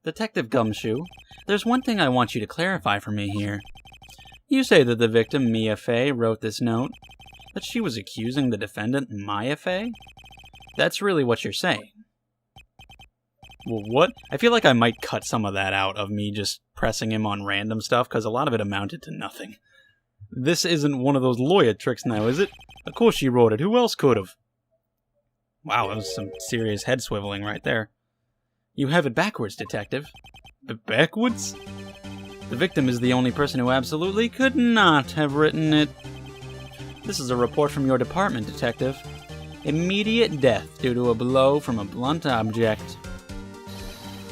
Detective Gumshoe, there's one thing I want you to clarify for me here. You say that the victim, Mia Fey, wrote this note, that she was accusing the defendant, Maya Fey? That's really what you're saying. Well, what? I feel like I might cut some of that out of me just pressing him on random stuff, because a lot of it amounted to nothing. This isn't one of those lawyer tricks now, is it? Of course she wrote it. Who else could have? Wow, that was some serious head swiveling right there. You have it backwards, Detective. Backwards? The victim is the only person who absolutely could not have written it. This is a report from your department, Detective. Immediate death due to a blow from a blunt object.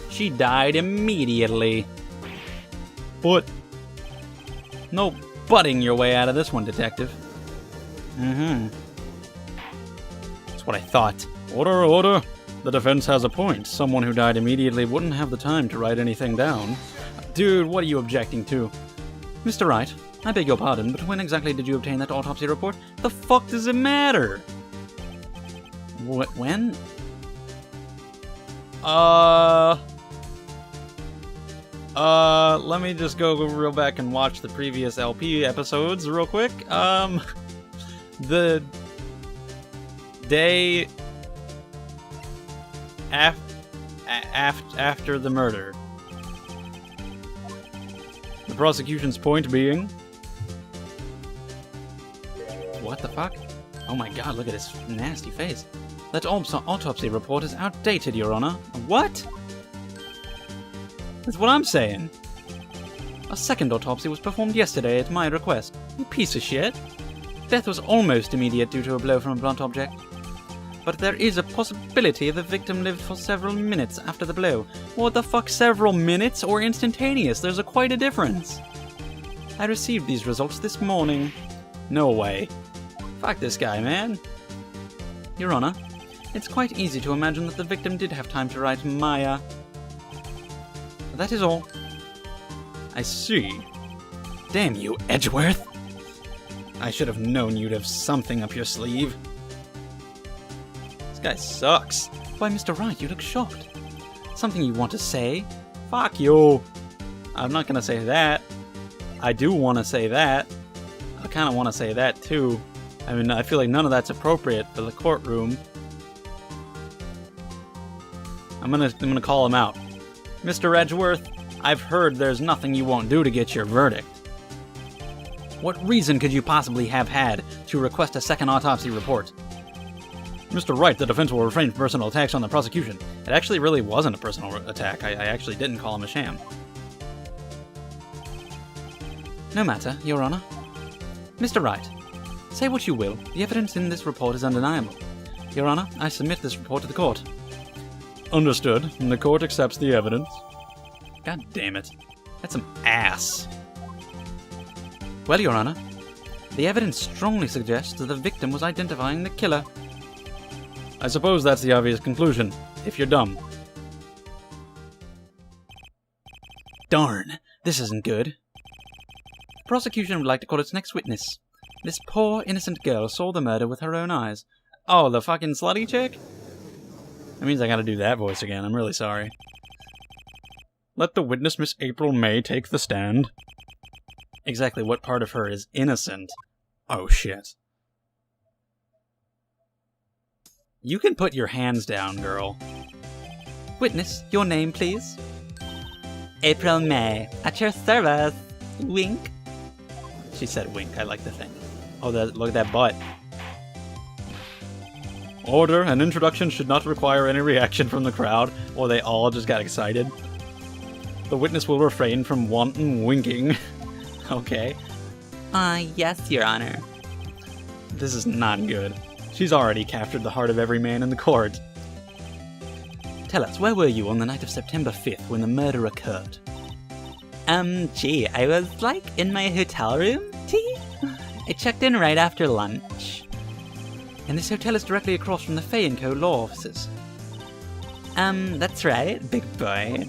She died immediately. But no butting your way out of this one, Detective. That's what I thought. Order, order. The defense has a point. Someone who died immediately wouldn't have the time to write anything down. Dude, what are you objecting to? Mr. Wright, I beg your pardon, but when exactly did you obtain that autopsy report? The fuck does it matter? When? Let me just go real back and watch the previous LP episodes real quick. The day after the murder. The prosecution's point being... What the fuck? Oh my god, look at his nasty face. That autopsy report is outdated, Your Honor. What? That's what I'm saying. A second autopsy was performed yesterday at my request. You piece of shit. Death was almost immediate due to a blow from a blunt object. But there is a possibility the victim lived for several minutes after the blow. What the fuck, several minutes or instantaneous? There's quite a difference. I received these results this morning. No way. Fuck this guy, man. Your Honor, it's quite easy to imagine that the victim did have time to write Maya. That is all. I see. Damn you, Edgeworth. I should have known you'd have something up your sleeve. This guy sucks. Why, Mr. Wright, you look shocked. Something you want to say? Fuck you. I'm not gonna say that. I do want to say that. I kind of want to say that, too. I mean, I feel like none of that's appropriate for the courtroom. I'm gonna call him out. Mr. Edgeworth, I've heard there's nothing you won't do to get your verdict. What reason could you possibly have had to request a second autopsy report? Mr. Wright, the defense will refrain from personal attacks on the prosecution. It actually really wasn't a personal attack. I actually didn't call him a sham. No matter, Your Honor. Mr. Wright, say what you will, the evidence in this report is undeniable. Your Honor, I submit this report to the court. Understood, and the court accepts the evidence. God damn it. That's some ass. Well, Your Honor, the evidence strongly suggests that the victim was identifying the killer. I suppose that's the obvious conclusion, if you're dumb. Darn, this isn't good. The prosecution would like to call its next witness. This poor, innocent girl saw the murder with her own eyes. Oh, the fucking slutty chick? That means I gotta do that voice again, I'm really sorry. Let the witness, Miss April May, take the stand. Exactly what part of her is innocent? Oh shit. You can put your hands down, girl. Witness, your name, please? April May, at your service. Wink. She said wink, I like the thing. Oh, look at that butt. Order, an introduction should not require any reaction from the crowd, or they all just got excited. The witness will refrain from wanton winking. Okay. Yes, Your Honor. This is not good. She's already captured the heart of every man in the court. Tell us, where were you on the night of September 5th when the murder occurred? Gee, I was, in my hotel room, I checked in right after lunch. And this hotel is directly across from the Fay & Co. law offices. That's right, big boy.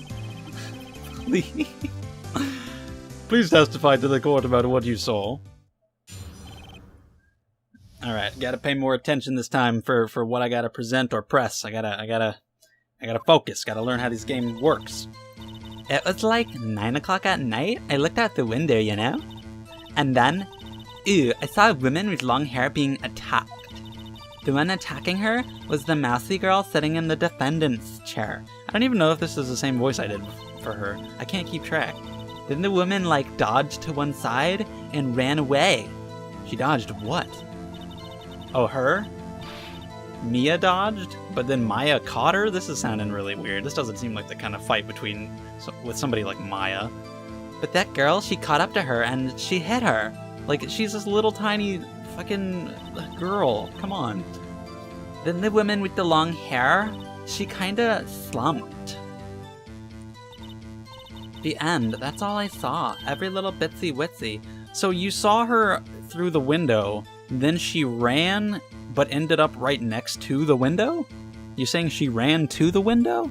Please testify to the court about what you saw. Alright, gotta pay more attention this time for what I gotta present or press. I gotta focus, gotta learn how this game works. It was like 9 o'clock at night. I looked out the window, you know? And then, I saw a woman with long hair being attacked. The one attacking her was the mousy girl sitting in the defendant's chair. I don't even know if this is the same voice I did for her. I can't keep track. Then the woman, dodged to one side and ran away. She dodged what? Oh, her? Mia dodged, but then Maya caught her? This is sounding really weird. This doesn't seem like the kind of fight with somebody like Maya. But that girl, she caught up to her and she hit her. She's this little tiny fucking girl. Come on. Then the woman with the long hair, she kinda slumped. The end. That's all I saw. Every little bitsy witsy. So you saw her through the window, then she ran, but ended up right next to the window? You saying she ran to the window?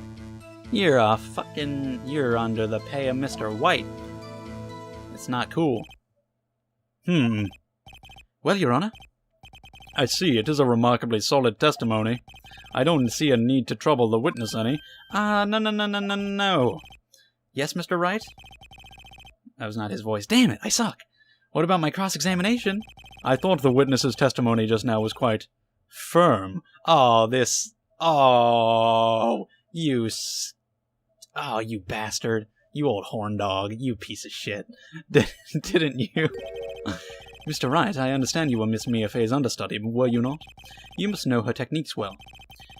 You're under the pay of Mr. White. It's not cool. Well, Your Honor. I see, it is a remarkably solid testimony. I don't see a need to trouble the witness any. No. Yes, Mr. Wright? That was not his voice. Damn it, I suck. What about my cross-examination? I thought the witness's testimony just now was quite firm. You bastard. You old horn dog. You piece of shit. Didn't you? Mr. Wright, I understand you were Miss Mia Fey's understudy, were you not? You must know her techniques well.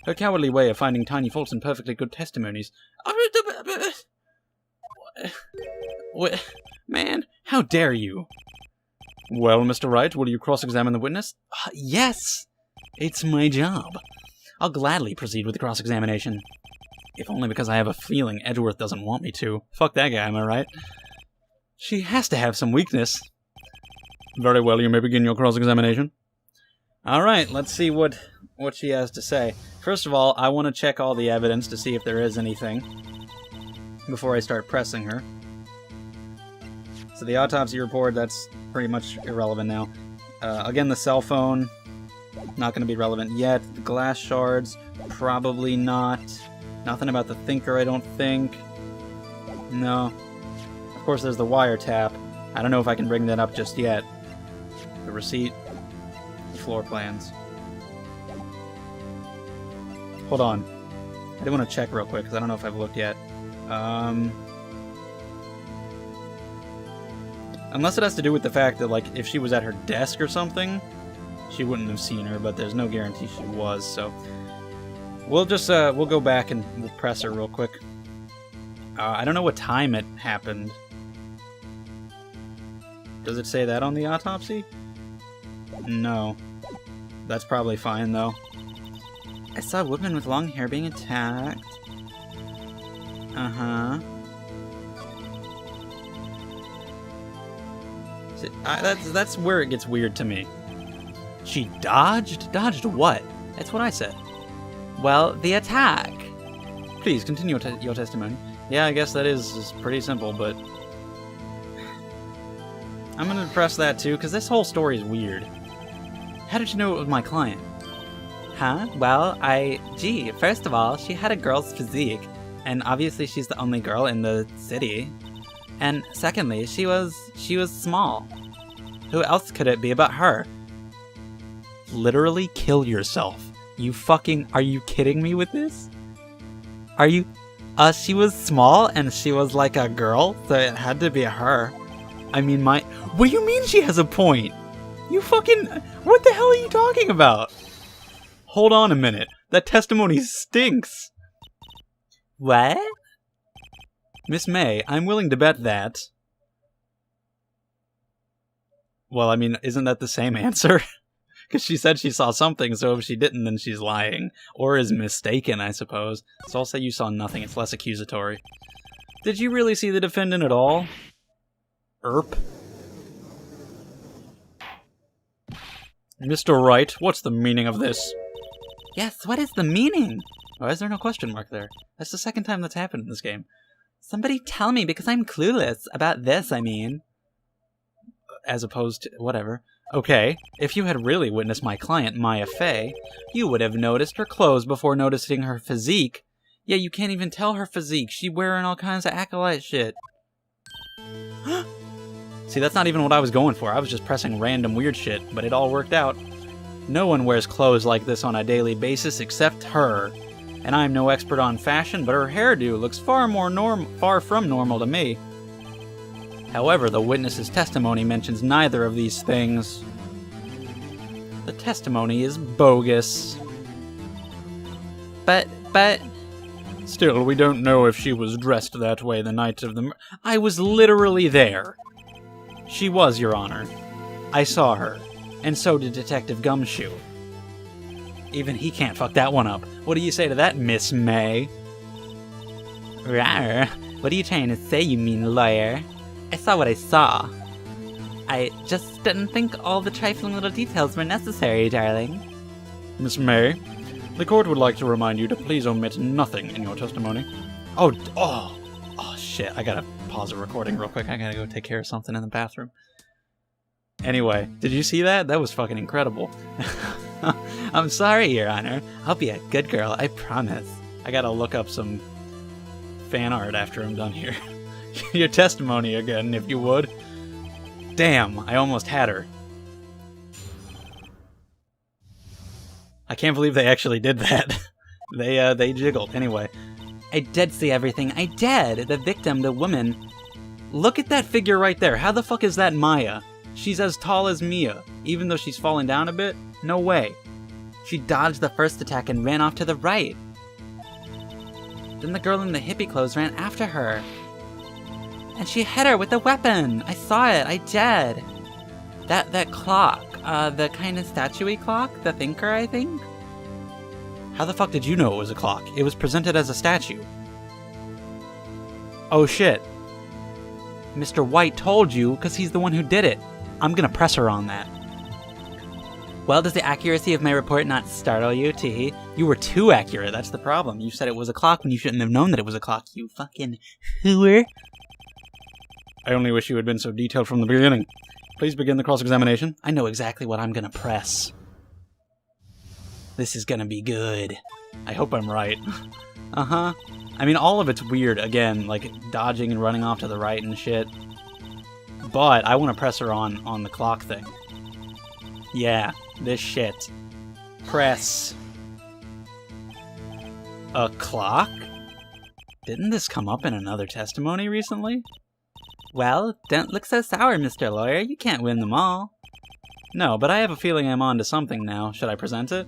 Her cowardly way of finding tiny faults in perfectly good testimonies. Man, how dare you? Well, Mr. Wright, will you cross-examine the witness? Yes! It's my job. I'll gladly proceed with the cross-examination. If only because I have a feeling Edgeworth doesn't want me to. Fuck that guy, am I right? She has to have some weakness. Very well, you may begin your cross-examination. Alright, let's see what she has to say. First of all, I want to check all the evidence to see if there is anything before I start pressing her. So the autopsy report, that's pretty much irrelevant now. Again, the cell phone, not going to be relevant yet. The glass shards, probably not. Nothing about the thinker, I don't think. No. Of course, there's the wiretap. I don't know if I can bring that up just yet. The receipt, the floor plans. Hold on. I do want to check real quick, because I don't know if I've looked yet. Unless it has to do with the fact that, if she was at her desk or something, she wouldn't have seen her, but there's no guarantee she was, so... We'll just, we'll go back and we'll press her real quick. I don't know what time it happened. Does it say that on the autopsy? No. That's probably fine, though. I saw a woman with long hair being attacked. Uh-huh. That's where it gets weird to me. She dodged? Dodged what? That's what I said. Well, the attack. Please, continue your testimony. Yeah, I guess that is pretty simple, but... I'm gonna press that too, because this whole story is weird. How did you know it was my client? Huh? Well, first of all, she had a girl's physique, and obviously she's the only girl in the city. And secondly, she was small. Who else could it be but her? Literally kill yourself. Are you kidding me with this? She was small and she was like a girl, so it had to be her. I mean, what do you mean she has a point? What the hell are you talking about? Hold on a minute. That testimony stinks. What? Miss May, I'm willing to bet that... Well, I mean, isn't that the same answer? Because she said she saw something, so if she didn't, then she's lying. Or is mistaken, I suppose. So I'll say you saw nothing, it's less accusatory. Did you really see the defendant at all? Erp. Mr. Wright, what's the meaning of this? Yes, what is the meaning? Why is there no question mark there? That's the second time that's happened in this game. Somebody tell me, because I'm clueless about this, I mean. As opposed to... whatever. Okay, if you had really witnessed my client, Maya Fey, you would have noticed her clothes before noticing her physique. Yeah, you can't even tell her physique. She wearing all kinds of acolyte shit. See, that's not even what I was going for. I was just pressing random weird shit, but it all worked out. No one wears clothes like this on a daily basis except her. And I'm no expert on fashion, but her hairdo looks far from normal to me. However, the witness's testimony mentions neither of these things. The testimony is bogus. But... Still, we don't know if she was dressed that way the night of the I was literally there. She was, Your Honor. I saw her. And so did Detective Gumshoe. Even he can't fuck that one up. What do you say to that, Miss May? Rawr. What are you trying to say, you mean lawyer? I saw what I saw. I just didn't think all the trifling little details were necessary, darling. Miss May, the court would like to remind you to please omit nothing in your testimony. Oh, shit. I gotta pause the recording real quick. I gotta go take care of something in the bathroom. Anyway, did you see that? That was fucking incredible. I'm sorry, Your Honor. I'll be a good girl, I promise. I gotta look up some fan art after I'm done here. Your testimony again, if you would. Damn, I almost had her. I can't believe they actually did that. They jiggled. Anyway. I did see everything. I did. The victim, the woman. Look at that figure right there. How the fuck is that Maya? She's as tall as Mia, even though she's fallen down a bit. No way. She dodged the first attack and ran off to the right. Then the girl in the hippie clothes ran after her. And she hit her with a weapon. I saw it. I did. That clock. The kind of statue-y clock? The thinker, I think? How the fuck did you know it was a clock? It was presented as a statue. Oh shit. Mr. White told you, because he's the one who did it. I'm gonna press her on that. Well, does the accuracy of my report not startle you, Teehee? You were too accurate, that's the problem. You said it was a clock when you shouldn't have known that it was a clock, you fucking hooer. I only wish you had been so detailed from the beginning. Please begin the cross-examination. I know exactly what I'm gonna press. This is gonna be good. I hope I'm right. Uh-huh. I mean, all of it's weird, again, like dodging and running off to the right and shit. But I want to press her on the clock thing. Yeah, this shit. Press. A clock? Didn't this come up in another testimony recently? Well, don't look so sour, Mr. Lawyer. You can't win them all. No, but I have a feeling I'm on to something now. Should I present it?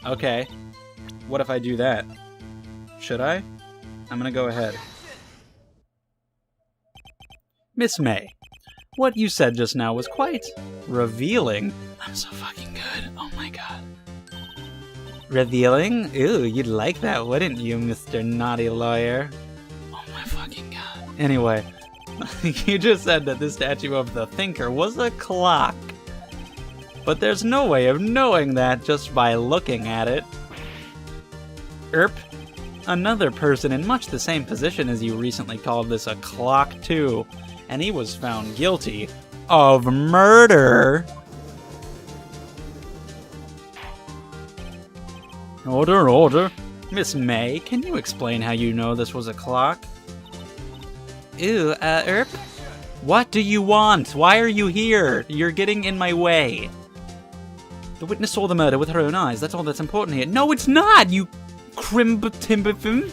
Okay. What if I do that? Should I? I'm gonna go ahead. Miss May, what you said just now was quite revealing. I'm so fucking good. Oh my god. Revealing? Ooh, you'd like that, wouldn't you, Mr. Naughty Lawyer? Oh my fucking god. Anyway, you just said that this statue of the thinker was a clock. But there's no way of knowing that just by looking at it. Erp. Another person in much the same position as you recently called this a clock too, and he was found guilty of murder. Order, order. Miss May, can you explain how you know this was a clock? Ooh, Erp? What do you want? Why are you here? You're getting in my way. The witness saw the murder with her own eyes. That's all that's important here. No, it's not, you Crimbatimbathum?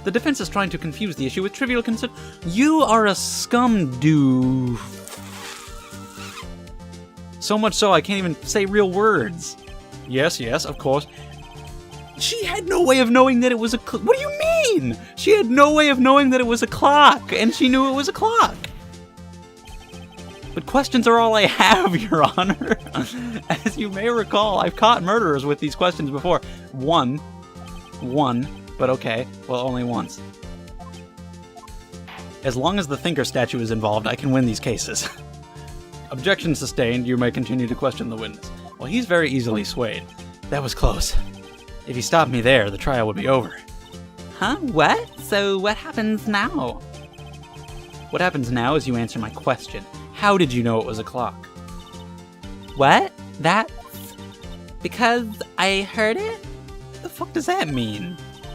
The defense is trying to confuse the issue with trivial concern. You are a scumdoof. So much so I can't even say real words. Yes, of course. She had no way of knowing that it was a clock. What do you mean? She had no way of knowing that it was a clock, and she knew it was a clock. But questions are all I have, Your Honor. As you may recall, I've caught murderers with these questions before. One, but okay, well, only once. As long as the thinker statue is involved, I can win these cases. Objection sustained, you may continue to question the witness. Well, he's very easily swayed. That was close. If he stopped me there, the trial would be over. Huh? What? So what happens now? What happens now is you answer my question. How did you know it was a clock? What? That's Because I heard it? What the fuck does that mean?